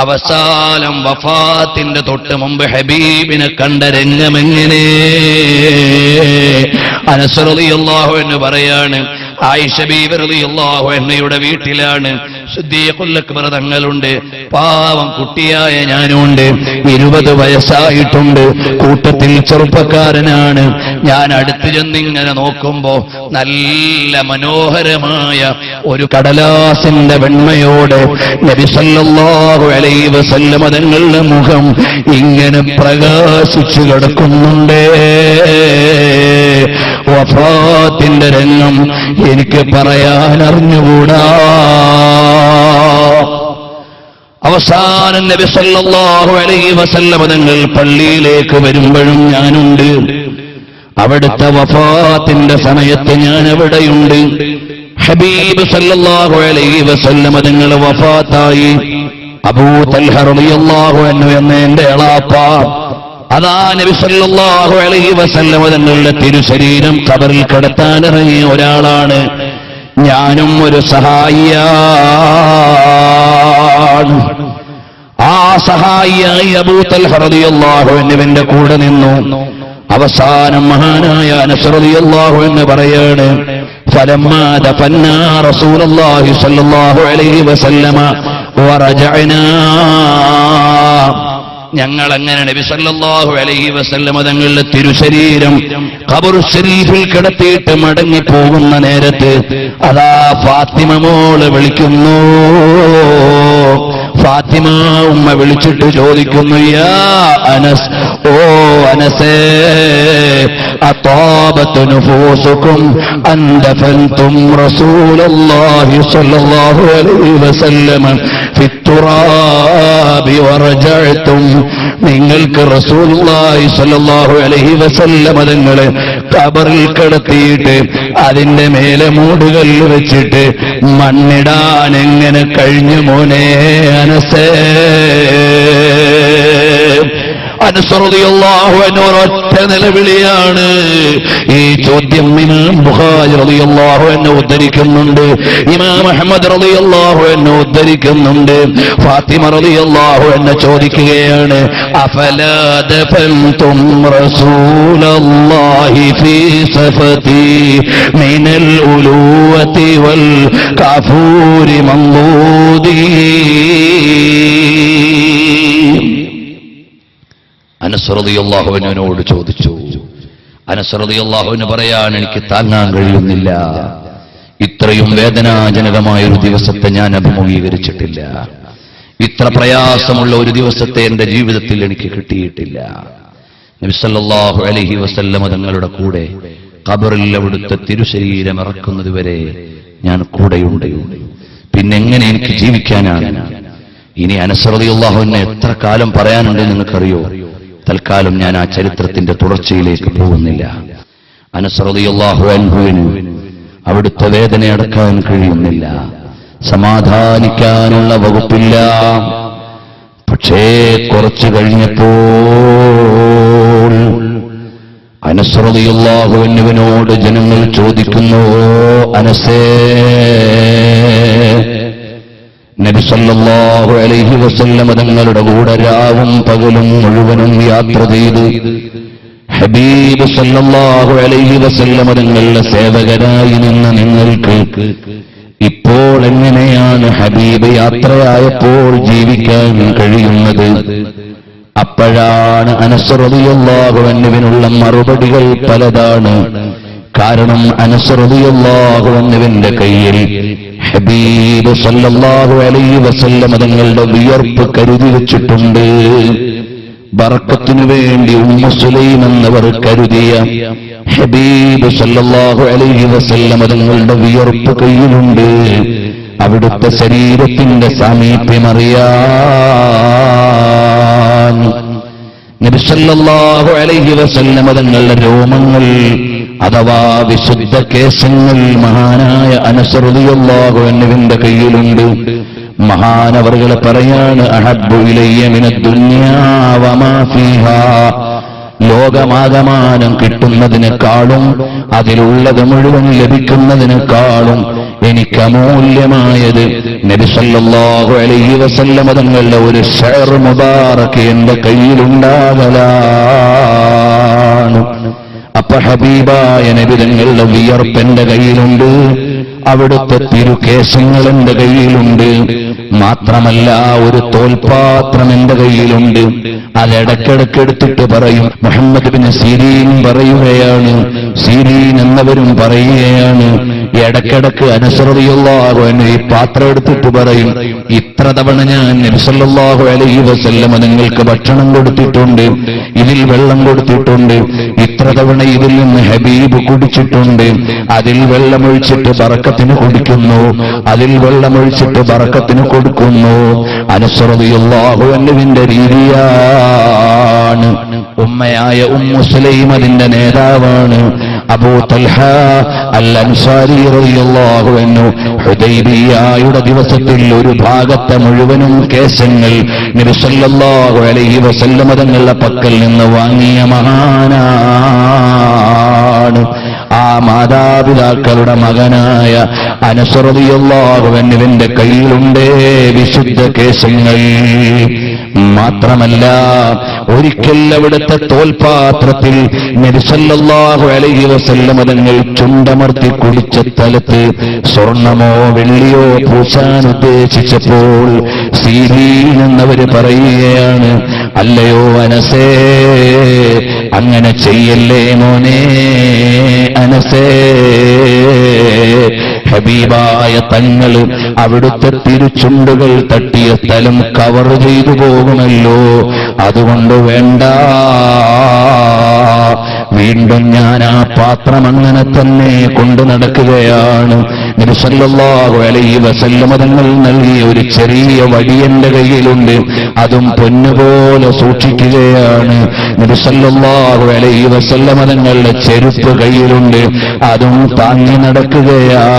അവസാനം വഫാത്തിന്റെ തൊട്ട് മുമ്പ് ഹബീബിനെ കണ്ട രംഗമെങ്ങനെ? അനസ് റളിയല്ലാഹു അൻഹു പറയാണ്, ആയിഷ ബീവി റളിയല്ലാഹു അൻഹയുടെ വീട്ടിലാണ് സിദ്ദീഖുൽ അക്ബർ തങ്ങളുണ്ട്, പാവം കുട്ടിയായ ഞാനുണ്ട്, 20 വയസ്സായിട്ടുണ്ട്, കൂട്ടത്തിൽ ചെറുപ്പക്കാരനാണ്. ഞാൻ അടുത്ത് ചെന്നിങ്ങനെ നോക്കുമ്പോ നല്ല മനോഹരമായ ഒരു കടലാസിന്റെ വെണ്മയോടെ നബി സല്ലല്ലാഹു അലൈഹി വസല്ലം തങ്ങളുടെ മുഖം ഇങ്ങനെ പ്രകാശിച്ചു കിടക്കുന്നുണ്ട്. വഫാത്തിന്റെ രംഗം എനിക്ക് പറയാൻ അറിഞ്ഞുകൂടാ. അവസാനം നബി സല്ലല്ലാഹു അലൈഹി വസല്ലം തങ്ങൾ പള്ളിയിലേക്ക് വരുമ്പോഴും ഞാനുണ്ട്. അവിടുത്തെ വഫാത്തിന്റെ സമയത്ത് ഞാൻ എവിടെയുണ്ട്? ഹബീബ് സല്ലല്ലാഹു അലൈഹി വസല്ലം തങ്ങൾ വഫാത്തായി. അബൂ തൽഹ റളിയല്ലാഹു അൻഹു എന്ന എന്റെ എളാപ്പ അതാ നബി സല്ലല്ലാഹു അലൈഹി വസല്ലം തങ്ങളുടെ തിരുശരീരം ഖബറിൽ കിടത്താനിറങ്ങിയ ഒരാളാണ്. ഞാനും ഒരു സഹായിയാണ്. ആ സഹായിയായി അബൂ തൽഹ റളിയല്ലാഹു അൻഹുവിന്റെ കൂടെ നിന്നു. അവസാനം മഹാനായ അനസ് റളിയല്ലാഹു അൻഹു പറയാണ്, ഫലമ്മാ ദഫന്നാ റസൂലുള്ളാഹി സ്വല്ലല്ലാഹു അലൈഹി വസല്ലമ വറജഅനാ, ഞങ്ങൾ അങ്ങനെ നബി സല്ലല്ലാഹു അലൈഹി വസല്ലം തങ്ങളുടെ തിരുശരീരം ഖബർ ശരീഫിൽ കിടത്തിയിട്ട് മടങ്ങി പോകുന്ന നേരത്ത് അതാ ഫാത്തിമ മോള് വിളിക്കുന്നു. ഫാത്തിമ ഉമ്മ വിളിച്ചിട്ട് ചോദിക്കുന്നു, യാ അനസ്, ഓ അനസേ, അതാബത് നുഫൂസുകും അൻ ദഫൻതും റസൂലുള്ളാഹി സ്വല്ലല്ലാഹു അലൈഹി വസല്ലം ഫിത്തുറാബി വറജഅതും, നിങ്ങൾക്ക് റസൂലുള്ളാഹി സ്വല്ലല്ലാഹു അലൈഹി വസല്ലം തങ്ങളെ ഖബറിൽ കിടത്തിയിട്ട് അതിന്റെ മേലെ മൂടുകല്ല് വെച്ചിട്ട് മണ്ണിടാൻ എങ്ങനെ കഴിഞ്ഞു മോനെ അനസേ? അനസ് റളിയല്ലാഹു അൻഹു ഒറ്റ നിലവിളിയാണ്. ഈ ചോദ്യം ഇമാം ബുഖാരി റളിയല്ലാഹു അൻഹു ഉദ്ധരിക്കുന്നുണ്ട്, ഇമാം അഹ്മദ് റളിയല്ലാഹു അൻഹു ഉദ്ധരിക്കുന്നുണ്ട്. ഫാത്തിമ റളിയല്ലാഹു അൻഹ ചോദിക്കുകയാണ്, അഫലാ ദഫൻതും റസൂലല്ലാഹി ഫീ സഫതി മിനൽ ഉലൂവതി വൽ കാഫൂരി മംദൂദി. അനസ് റളിയല്ലാഹു അൻഹുവിനോട് ചോദിച്ചു. അനസ് റളിയല്ലാഹു അൻഹു പറയാൻ, എനിക്ക് താങ്ങാൻ കഴിയുന്നില്ല, ഇത്രയും വേദനാജനകമായ ഒരു ദിവസത്തെ ഞാൻ അഭിമുഖീകരിച്ചിട്ടില്ല, ഇത്ര പ്രയാസമുള്ള ഒരു ദിവസത്തെ എന്റെ ജീവിതത്തിൽ എനിക്ക് കിട്ടിയിട്ടില്ല. നബി സല്ലല്ലാഹു അലൈഹി വസല്ലം തങ്ങളുടെ കൂടെ ഖബറിൽ അവിടുത്തെ തിരുശരീരം ഇറക്കുന്നതുവരെ ഞാൻ കൂടെയുണ്ട്. പിന്നെ എങ്ങനെ എനിക്ക് ജീവിക്കാനാണ്? ഇനി അനസ് റളിയല്ലാഹു അൻഹു എത്ര കാലം പറയാനുണ്ട് നിങ്ങൾക്കറിയോ? തൽക്കാലം ഞാൻ ആ ചരിത്രത്തിന്റെ തുടർച്ചയിലേക്ക് പോകുന്നില്ല. അനസ് റളിയല്ലാഹു അൻഹുവിന് അവിടുത്തെ വേദന അടക്കാൻ കഴിയുന്നില്ല, സമാധാനിക്കാനുള്ള വകുപ്പില്ല. പക്ഷേ കുറച്ചു കഴിഞ്ഞപ്പോൾ അനസ് റളിയല്ലാഹു അൻഹുവിനോട് ജനങ്ങൾ ചോദിക്കുന്നു, അനസേ, നബി സല്ലല്ലാഹു അലൈഹി വസല്ലം തങ്ങളുടെ കൂടെ രാവും പകലും മുഴുവനും യാത്ര ചെയ്ത് ഹബീബ് സല്ലല്ലാഹു അലൈഹി വസല്ലം തങ്ങളുടെ സേവകരായി നിന്ന നിങ്ങൾക്ക് ഇപ്പോൾ എങ്ങനെയാണ് ഹബീബ് യാത്രയായപ്പോൾ ജീവിക്കാൻ കഴിയുന്നത്? അപ്പോഴാണ് അനസ് റളിയല്ലാഹു അൻഹുവിനുള്ള മറുപടികൾ പലതാണ്. കാരണം അനസ് റളിയല്ലാഹു അൻഹുവിന്റെ കയ്യിൽ ഹബീബ് സല്ലല്ലാഹു അലൈഹി വസല്ലം തങ്ങളുടെ വിയർപ്പ് കരുതി വെച്ചിട്ടുണ്ട്. ബറക്കത്തിനു വേണ്ടി ഉമ്മു സുലൈം എന്നവർ കരുതിയ ഹബീബ് സല്ലല്ലാഹു അലൈഹി വസല്ലം തങ്ങളുടെ വിയർപ്പ് കയ്യിലുണ്ട്. അവിടുത്തെ ശരീരത്തിന്റെ സാമീപ്യം അറിയാൻ നബി സല്ലല്ലാഹു അലൈഹി വസല്ലം തങ്ങളുടെ രോമങ്ങൾ അഥവാ വിശുദ്ധ കേശങ്ങൾ മഹാനായ അനസ് റളിയല്ലാഹു അൻഹുവിന്റെ കയ്യിലുണ്ട്. മഹാനവറുകൾ പറയാണ്, അഹബ്ബു ഇലയ്യ മിനദ് ദുനിയാ വമാ ഫീഹാ, ലോകമാകമാനം കിട്ടുന്നതിനേക്കാളും അതിലുള്ളത് മുഴുവൻ ലഭിക്കുന്നതിനേക്കാളും എനിക്ക് അമൂല്യമായത് നബി സല്ലല്ലാഹു അലൈഹി വസല്ലം തങ്ങളുടെ ഒരു ഷഅർ മുബാറക് എന്റെ കയ്യിലുണ്ടാകലാണ്. അപ്പൊ ഹബീബായ നബി തങ്ങളുടെ വിയർപ്പ് എന്റെ കയ്യിലുണ്ട്, അവിടുത്തെ തിരുകേശങ്ങൾ എന്റെ കയ്യിലുണ്ട്. മാത്രമല്ല ഒരു തോൽപാത്രം എന്റെ കയ്യിലുണ്ട്. അതിടക്കിടക്ക് എടുത്തിട്ട് പറയും. മുഹമ്മദ് ബിൻ സീരീൻ പറയുകയാണ്, സീരീൻ എന്നവരും പറയുകയാണ്, ഇടക്കിടക്ക് അനസ് റളിയല്ലാഹു അൻഹു ഈ പാത്രം എടുത്തിട്ട് പറയും, ഇത്ര തവണ ഞാൻ നബി സല്ലല്ലാഹു അലൈഹി വസല്ലം നിങ്ങൾക്ക് ഭക്ഷണം കൊടുത്തിട്ടുണ്ട്, ഇതിൽ വെള്ളം കൊടുത്തിട്ടുണ്ട്, ഇത്ര തവണ ഇതിൽ നിന്ന് ഹബീബ് കുടിച്ചിട്ടുണ്ട്, അതിൽ വെള്ളമൊഴിച്ചിട്ട് ബറക്കത്തിന് കുടിക്കുന്നു, അതിൽ വെള്ളമൊഴിച്ചിട്ട് ബറക്കത്തിന് കൊടുക്കുന്നു. അനസ് റളിയല്ലാഹു അൻഹുവിന്റെ രീതിയാണ്. ഉമ്മയായ ഉമ്മു സുലൈം അതിന്റെ നേതാവാണ്. അബൂ തൽഹ അൽ അൻസാരി റളിയല്ലാഹു അൻഹു ഹുദൈബിയ്യയുടെ ദിവസത്തിൽ ഒരു ഭാഗത്തെ മുഴുവനും കേശങ്ങൾ നബി സല്ലല്ലാഹു അലൈഹി വസല്ലം തങ്ങളുടെ പക്കൽ നിന്ന് വാങ്ങിയ മഹാനാണ്. ആ മാതാപിതാക്കളുടെ മകനായ അനസ് റളിയല്ലാഹു അൻഹുവിന്റെ കയ്യിലുണ്ടേ വിശുദ്ധ കേശങ്ങൾ. മാത്രമല്ല ഒരിക്കൽ അവിടുത്തെ തോൽപാത്രത്തിൽ നബി സല്ലല്ലാഹു അലൈഹി വസല്ലം തങ്ങൾ ചുണ്ടമർത്തി കുടിച്ച സ്ഥലത്ത് സ്വർണമോ വെള്ളിയോ പൂശാൻ ഉദ്ദേശിച്ചപ്പോൾ സീരീൻ എന്നവര് പറയുകയാണ്, അല്ലയോ അനസേ, അങ്ങനെ ചെയ്യല്ലേ മോനെ അനസേ, ഹബീബായ തങ്ങൾ അവിടുത്തെ തിരുചുണ്ടുകൾ തട്ടിയ സ്ഥലം കവർ ചെയ്തു പോകുമല്ലോ, അതുകൊണ്ട് വേണ്ട. വീണ്ടും ഞാൻ ആ പാത്രം അങ്ങനെ തന്നെ കൊണ്ടു നടക്കുകയാണ്. നബി സല്ലല്ലാഹു അലൈഹി വസല്ലം തങ്ങൾ നൽകിയ ഒരു ചെറിയ വടി എന്റെ കയ്യിലുണ്ട്, അതും പൊന്നുപോലെ സൂക്ഷിക്കുകയാണ്. നബി സല്ലല്ലാഹു അലൈഹി വസല്ലം തങ്ങളുടെ ചെരുപ്പ് കയ്യിലുണ്ട്, അതും താങ്ങി നടക്കുകയാണ്.